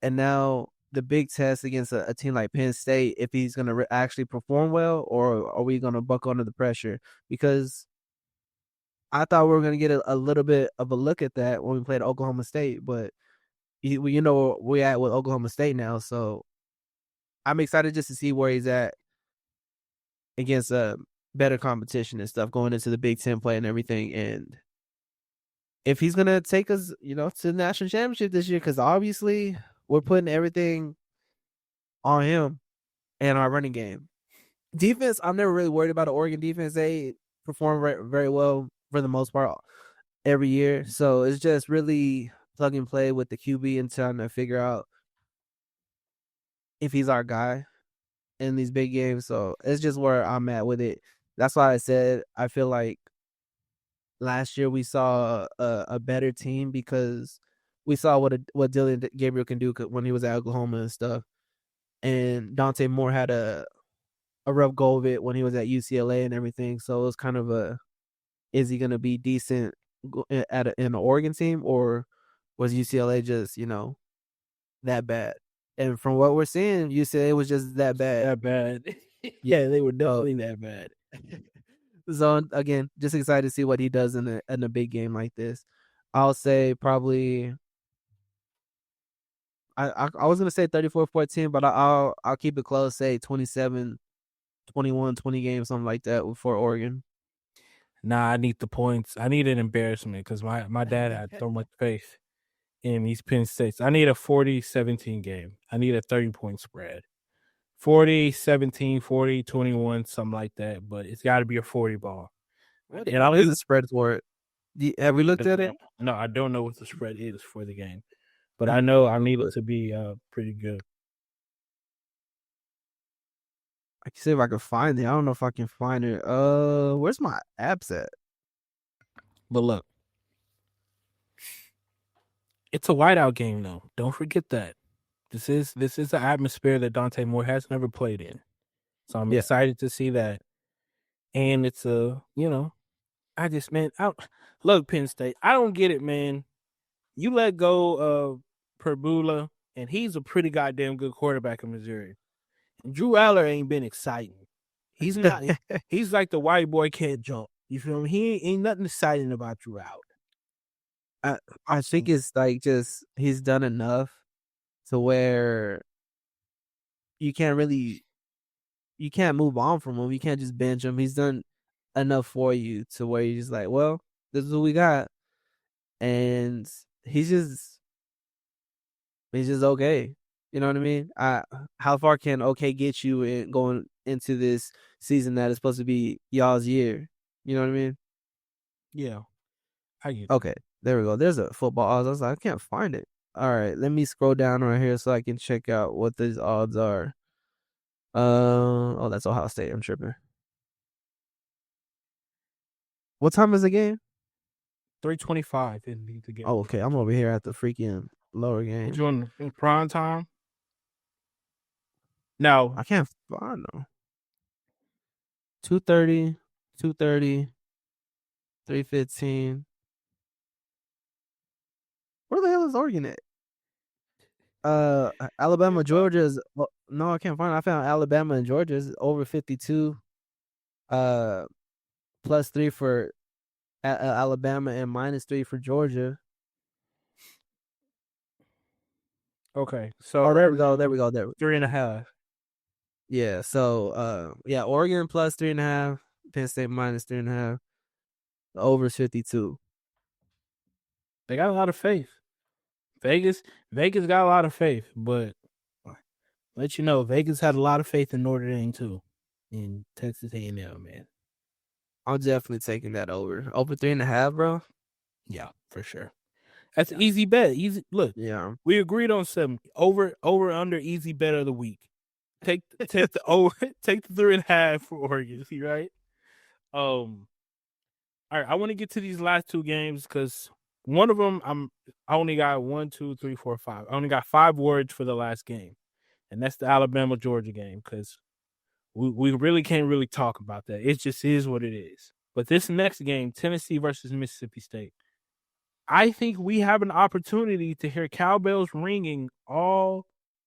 And now the big test against a team like Penn State, if he's going to actually perform well, or are we going to buckle under the pressure? Because I thought we were going to get a little bit of a look at that when we played Oklahoma State, but you know where we're at with Oklahoma State now. So I'm excited just to see where he's at against better competition and stuff going into the Big Ten play and everything. And if he's gonna take us, to the national championship this year, because obviously we're putting everything on him and our running game. Defense, I'm never really worried about the Oregon defense. They perform very well for the most part every year. So it's just really plug and play with the QB and trying to figure out if he's our guy in these big games. So it's just where I'm at with it. That's why I said I feel like last year we saw a better team because we saw what Dylan Gabriel can do when he was at Oklahoma and stuff. And Dante Moore had a rough go of it when he was at UCLA and everything. So it was kind of is he going to be decent in an Oregon team, or was UCLA just, that bad? And from what we're seeing, UCLA was just that bad. That bad. Yeah, they were definitely that bad. So again, just excited to see what he does in a big game like this. I'll say probably I was gonna say 34-14, but I'll keep it close, say 27-21, 20 games, something like that for Oregon. Nah, I need the points. I need an embarrassment because my dad had so much faith in these Penn States. I need a 40-17 game. I need a 30-point spread. 40-17, 40-21, something like that. But it's got to be a 40 ball. What is the spread for it? Have we looked at it? No, I don't know what the spread is for the game. But I know I need it to be pretty good. I can see if I can find it. I don't know if I can find it. Where's my apps at? But look, it's a whiteout game though. Don't forget that. This is the atmosphere that Dante Moore has never played in. So I'm excited to see that. And it's look, Penn State, I don't get it, man. You let go of Perbula, and he's a pretty goddamn good quarterback in Missouri. Drew Aller ain't been exciting. He's not. He's like the white boy can't jump. You feel me? He ain't nothing exciting about Drew Aller. I think it's like just he's done enough to where you can't move on from him. You can't just bench him. He's done enough for you to where you're just like, well, this is what we got. And he's just okay. You know what I mean? How far can okay get you in going into this season that is supposed to be y'all's year? You know what I mean? Yeah. Okay, there we go. There's a football odds. I was like, I can't find it. All right, let me scroll down right here so I can check out what these odds are. Oh, that's Ohio State. I'm tripping. What time is the game? 3:25 in the game. Oh, okay. I'm over here at the freaking lower game. You in prime time? No, I can't find them. 2:30, 2:30, 3:15. Where the hell is Oregon at? Alabama, Georgia is no, I can't find it. I found Alabama and Georgia is over 52. +3 for Alabama and -3 for Georgia. Okay, so there we go. 3.5. Yeah, so Oregon +3.5, Penn State -3.5. The over is 52. They got a lot of faith. Vegas got a lot of faith, but let you know, Vegas had a lot of faith in Notre Dame too, in Texas A&M, man. I'm definitely taking that over 3.5, bro. Yeah, for sure. That's an easy bet. Easy look. Yeah, we agreed on 70. Over under easy bet of the week. Take the over. Take the 3.5 for Oregon. See, right? All right. I want to get to these last two games because One of them, I only got 1, 2, 3, 4, 5. I only got 5 words for the last game, and that's the Alabama Georgia game because we really can't really talk about that. It just is what it is. But this next game, Tennessee versus Mississippi State, I think we have an opportunity to hear cowbells ringing all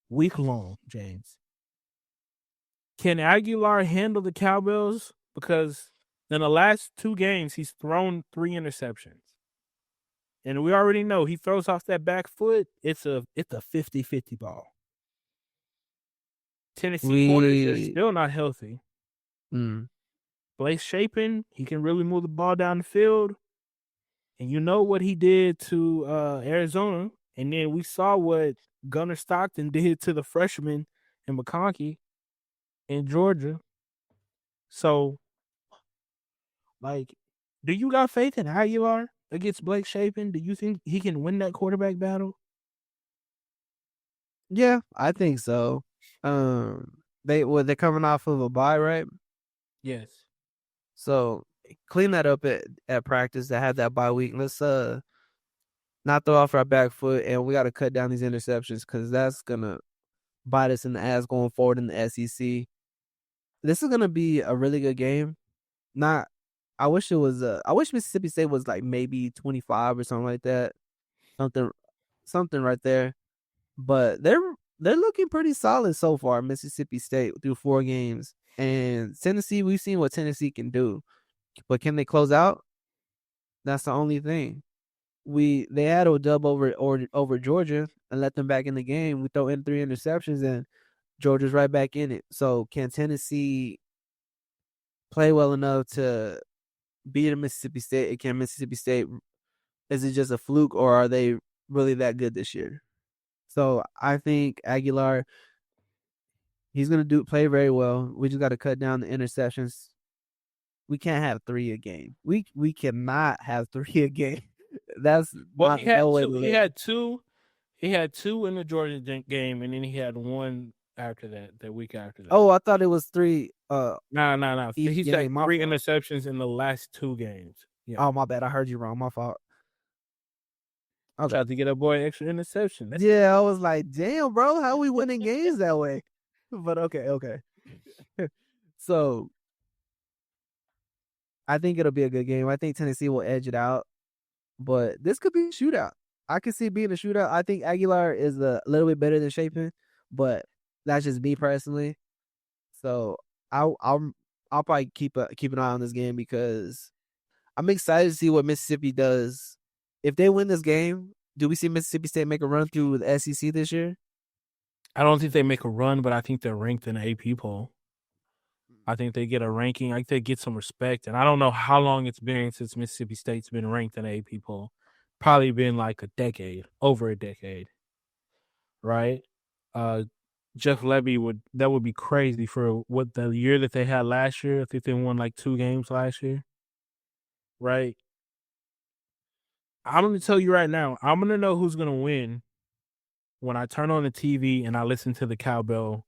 week long, James. Can Aguilar handle the cowbells? Because in the last 2 games, he's thrown 3 interceptions. And we already know he throws off that back foot, it's a 50-50 ball. Tennessee corners are still not healthy. Blake Shapen, he can really move the ball down the field. And you know what he did to Arizona. And then we saw what Gunnar Stockton did to the freshman in McConkey in Georgia. So, like, do you got faith in Aguilar against Blake Shapen? Do you think he can win that quarterback battle? Yeah, I think so. They're coming off of a bye, right? Yes. So clean that up at practice to have that bye week. Let's not throw off our back foot, and we got to cut down these interceptions because that's gonna bite us in the ass going forward in the SEC. This is gonna be a really good game. I wish Mississippi State was like maybe 25 or something like that, something right there. But they're looking pretty solid so far. Mississippi State through 4 games, and Tennessee, we've seen what Tennessee can do, but can they close out? That's the only thing. They had a dub over Georgia and let them back in the game. We throw in 3 interceptions and Georgia's right back in it. So can Tennessee play well enough to beat Mississippi State? Can Mississippi State, is it just a fluke or are they really that good this year? So I think Aguilar, he's gonna play very well. We just got to cut down the interceptions. We can't have 3 a game. We cannot have 3 a game. That's Well, not no way. he had two. He had 2 in the Georgia game, and then he had 1 after that week after that. Oh, I thought it was 3. No. He's had 3 interceptions in the last 2 games. Yeah. Oh, my bad. I heard you wrong. My fault. I tried to get a boy extra interception. I was like, damn, bro, how are we winning games that way? But okay. So I think it'll be a good game. I think Tennessee will edge it out, but this could be a shootout. I can see it being a shootout. I think Aguilar is a little bit better than Shapen, but that's just me personally. So I'll probably keep an eye on this game because I'm excited to see what Mississippi does. If they win this game, do we see Mississippi State make a run through the SEC this year? I don't think they make a run, but I think they're ranked in the AP poll. I think they get a ranking. I think they get some respect. And I don't know how long it's been since Mississippi State's been ranked in the AP poll. Probably been like a decade, over a decade. Right? Jeff Levy that would be crazy for what the year that they had last year. I think they won like 2 games last year. Right? I'm going to tell you right now, I'm going to know who's going to win when I turn on the TV and I listen to the cowbell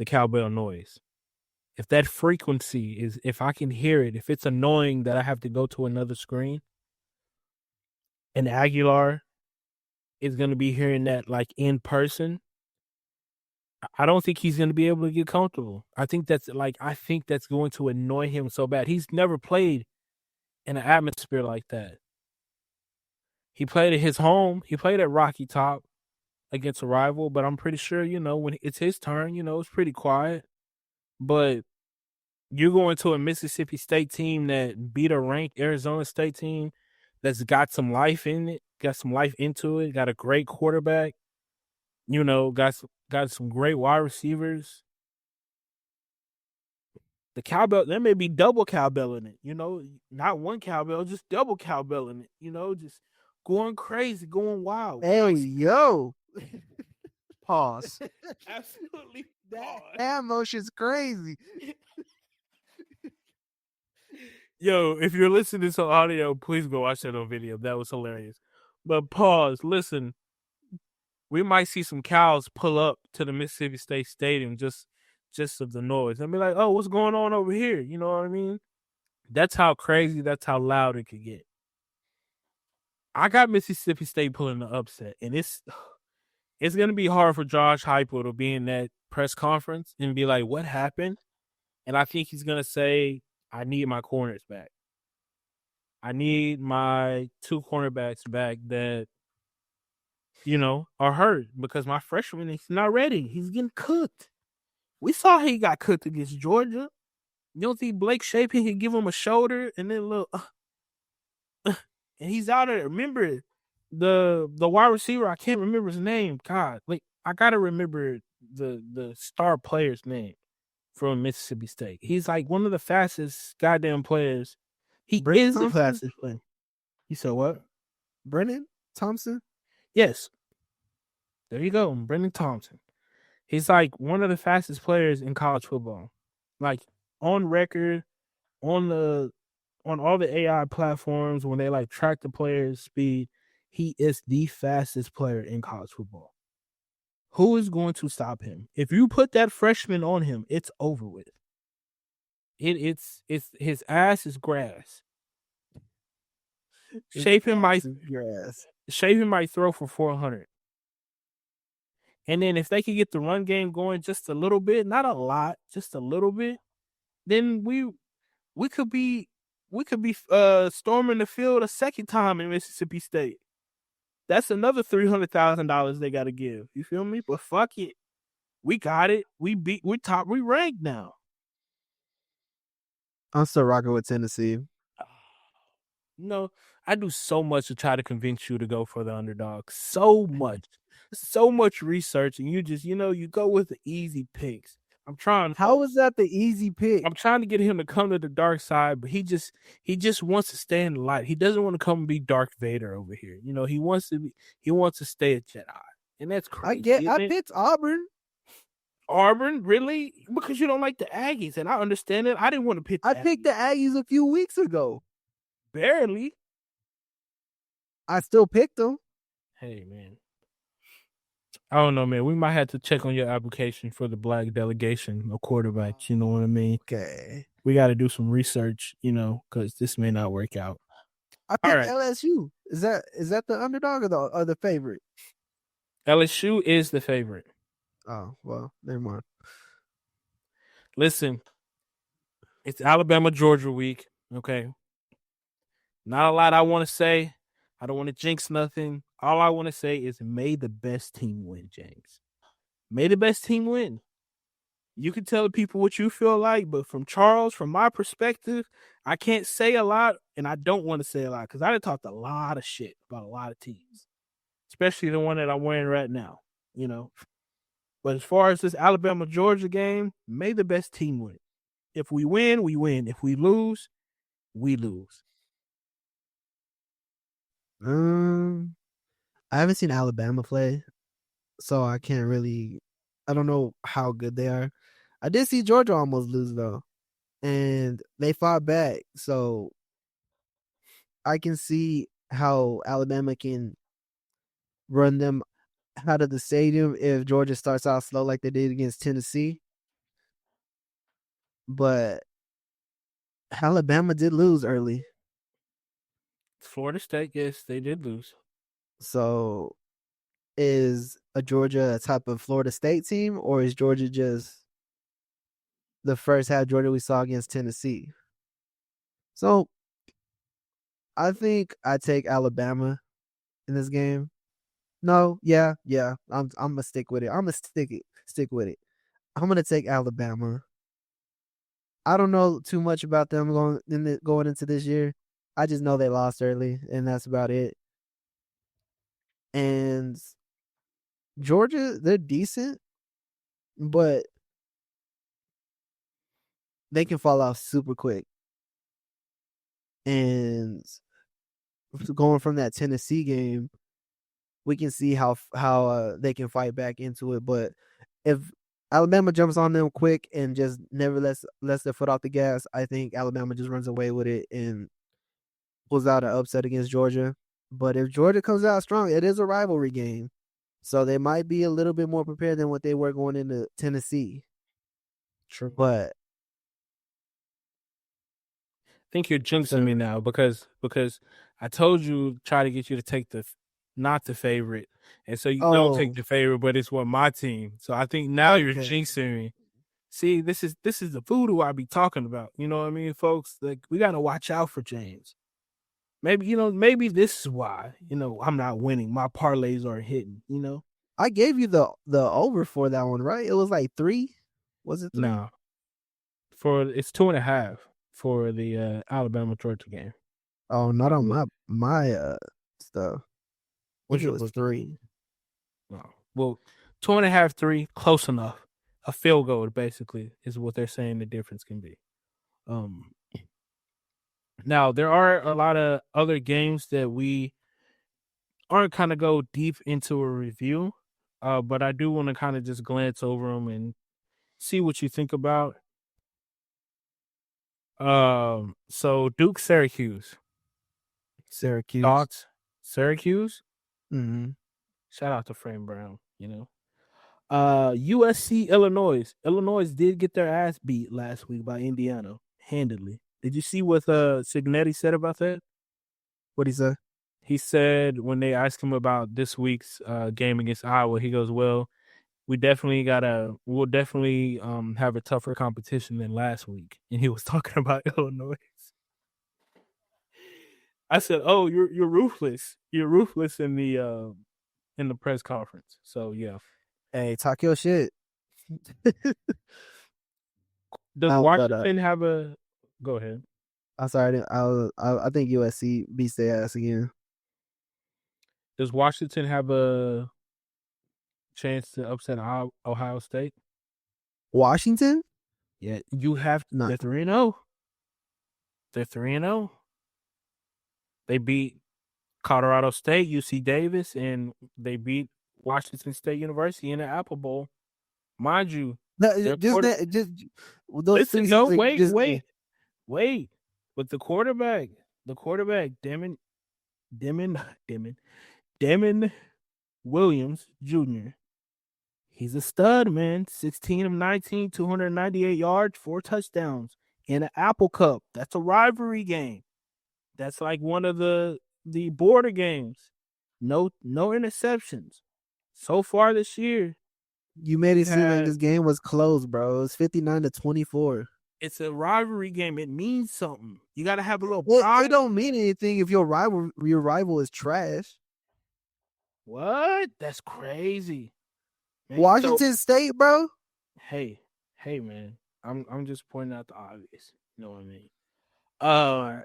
noise. If that frequency if I can hear it, if it's annoying that I have to go to another screen, and Aguilar is going to be hearing that like in person, I don't think he's going to be able to get comfortable. I think that's going to annoy him so bad. He's never played in an atmosphere like that. He played at his home. He played at Rocky Top against a rival, but I'm pretty sure, when it's his turn, it's pretty quiet. But you're going to a Mississippi State team that beat a ranked Arizona State team that's got some life in it, got some life into it, got a great quarterback, got some great wide receivers. The cowbell, there may be double cowbell in it, not one cowbell, just double cowbell in it, just going crazy, going wild. Hey, yo. Pause. Absolutely. That motion's crazy. Yo, if you're listening to audio, please go watch that on video. That was hilarious. But pause. Listen, we might see some cows pull up to the Mississippi State Stadium just of the noise and be like, "Oh, what's going on over here?" You know what I mean? That's how crazy. That's how loud it could get. I got Mississippi State pulling the upset, and it's gonna be hard for Josh Heupel to be in that press conference and be like, "What happened?" And I think he's gonna say, "I need my corners back. I need my 2 cornerbacks back that are hurt because my freshman is not ready. He's getting cooked. We saw he got cooked against Georgia. You don't think Blake Shapen can give him a shoulder and then a little, and he's out of there. Remember the wide receiver? I can't remember his name. God, like I gotta remember the star player's name from Mississippi State. He's like one of the fastest goddamn players. He Brennan is the Thompson? fastest player. You said what? Brennan Thompson? Yes. There you go, Brennan Thompson. He's like one of the fastest players in college football. Like on record, on all the AI platforms when they like track the player's speed, he is the fastest player in college football. Who is going to stop him? If you put that freshman on him, it's over with. It's his ass is grass. Shapen might throw for 400. And then if they could get the run game going just a little bit, not a lot, just a little bit, then we could be storming the field a second time in Mississippi State. That's another $300,000 they got to give. You feel me? But fuck it, we got it. We ranked now. I'm still rocking with Tennessee. No, I do so much to try to convince you to go for the underdog. So much research, and you just you go with the easy picks. I'm trying. How was that the easy pick? I'm trying to get him to come to the dark side, but he just wants to stay in the light. He doesn't want to come and be Darth Vader over here. He wants to stay a Jedi, and that's crazy. I picked Auburn. Auburn, really? Because you don't like the Aggies, and I understand it. I didn't want to pick. I picked the Aggies a few weeks ago. Barely. I still picked them. Hey, man. I don't know, man. We might have to check on your application for the black delegation of quarterbacks. You know what I mean? Okay. We got to do some research, because this may not work out. I picked LSU. Is that the underdog or the favorite? LSU is the favorite. Oh, well, never mind. Listen, it's Alabama, Georgia week, okay? Not a lot I want to say. I don't want to jinx nothing. All I want to say is may the best team win, James. May the best team win. You can tell the people what you feel like, but from my perspective, I can't say a lot, and I don't want to say a lot because I done talked a lot of shit about a lot of teams, especially the one that I'm wearing right now, But as far as this Alabama-Georgia game, may the best team win. If we win, we win. If we lose, we lose. I haven't seen Alabama play, so I don't know how good they are. I did see Georgia almost lose though, and they fought back, so I can see how Alabama can run them out of the stadium if Georgia starts out slow like they did against Tennessee. But Alabama did lose early. Florida State, yes, they did lose. So is Georgia a type of Florida State team, or is Georgia just the first half Georgia we saw against Tennessee? So I think I take Alabama in this game. No, yeah. I'm gonna stick with it. I'm gonna stick with it. I'm gonna take Alabama. I don't know too much about them going into this year. I just know they lost early, and that's about it. And Georgia, they're decent, but they can fall off super quick. And going from that Tennessee game, we can see how they can fight back into it. But if Alabama jumps on them quick and just never lets their foot off the gas, I think Alabama just runs away with it and pulls out an upset against Georgia. But if Georgia comes out strong, it is a rivalry game. So they might be a little bit more prepared than what they were going into Tennessee. True. But think you're jinxing me now because I told you try to get you to take not the favorite, and so you don't take the favorite, but it's my team. So I think now you're jinxing me. See, this is the voodoo I be talking about. You know what I mean, folks? Like we gotta watch out for James. Maybe this is why I'm not winning. My parlays are hitting. I gave you the over for that one, right? It was like 3. Was it 3? No, it's 2.5 for the Alabama Georgia game. Oh, not on my stuff. Which it was 3. No. Well, 2.5, 3, close enough. A field goal, basically, is what they're saying the difference can be. Now, there are a lot of other games that we aren't kind of go deep into a review, but I do want to kind of just glance over them and see what you think about. So Duke, Syracuse. Thoughts? Syracuse? Mm-hmm. Shout out to Frame Brown, USC, Illinois. Illinois did get their ass beat last week by Indiana handedly. Did you see what Signetti said about that? What'd he say? He said when they asked him about this week's game against Iowa, he goes, "Well, we'll definitely have a tougher competition than last week." And he was talking about Illinois. I said, "Oh, you're ruthless. You're ruthless in the press conference." So yeah. Hey, talk your shit. Does Washington have a? Go ahead. I'm sorry. I think USC beats their ass again. Does Washington have a chance to upset Ohio State? Washington? Yeah, you have. They're 3-0. They're 3-0. They beat Colorado State, UC Davis, and they beat Washington State University in the Apple Bowl. Mind you, wait. But the quarterback, Damon Williams Jr. He's a stud, man. 16 of 19, 298 yards, 4 touchdowns in an Apple Cup. That's a rivalry game. That's like one of the border games. No interceptions. So far this year. You made it seem like this game was close, bro. It was 59-24. It's a rivalry game. It means something. You got to have a little pride. It don't mean anything if your rival is trash. What? That's crazy. Man, Washington State, bro. Hey, man. I'm just pointing out the obvious. You know what I mean?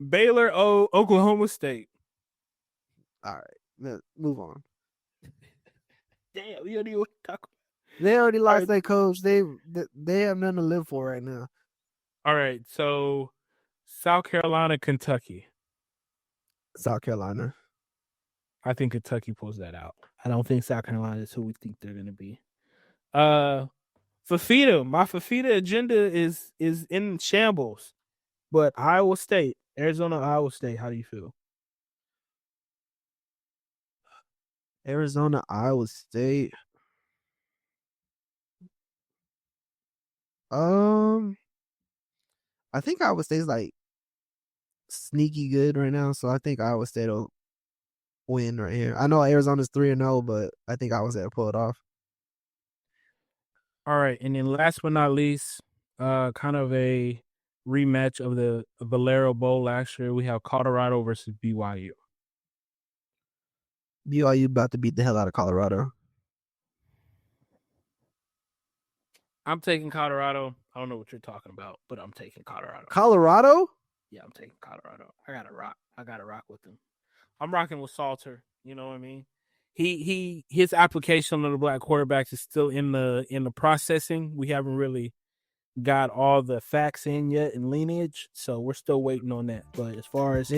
Baylor, Oklahoma State. All right, move on. Damn, you don't even talk about. They already lost their coach. They have nothing to live for right now. All right, so South Carolina, Kentucky. South Carolina. I think Kentucky pulls that out. I don't think South Carolina is who we think they're going to be. Fafita, my Fafita agenda is in shambles. But Iowa State, Arizona, Iowa State, how do you feel? Arizona, Iowa State. I think Iowa State's like sneaky good right now, so I think Iowa State will win right here. I know Arizona's 3-0, but I think Iowa State will pull it off. All right, and then last but not least, kind of a rematch of the Valero Bowl last year. We have Colorado versus BYU. BYU about to beat the hell out of Colorado. I'm taking Colorado. I don't know what you're talking about, but I'm taking Colorado. Colorado? Yeah, I'm taking Colorado. I gotta rock with them. I'm rocking with Salter. You know what I mean? His application of the black quarterbacks is still in the processing. We haven't really got all the facts in yet and lineage, so we're still waiting on that. But as far as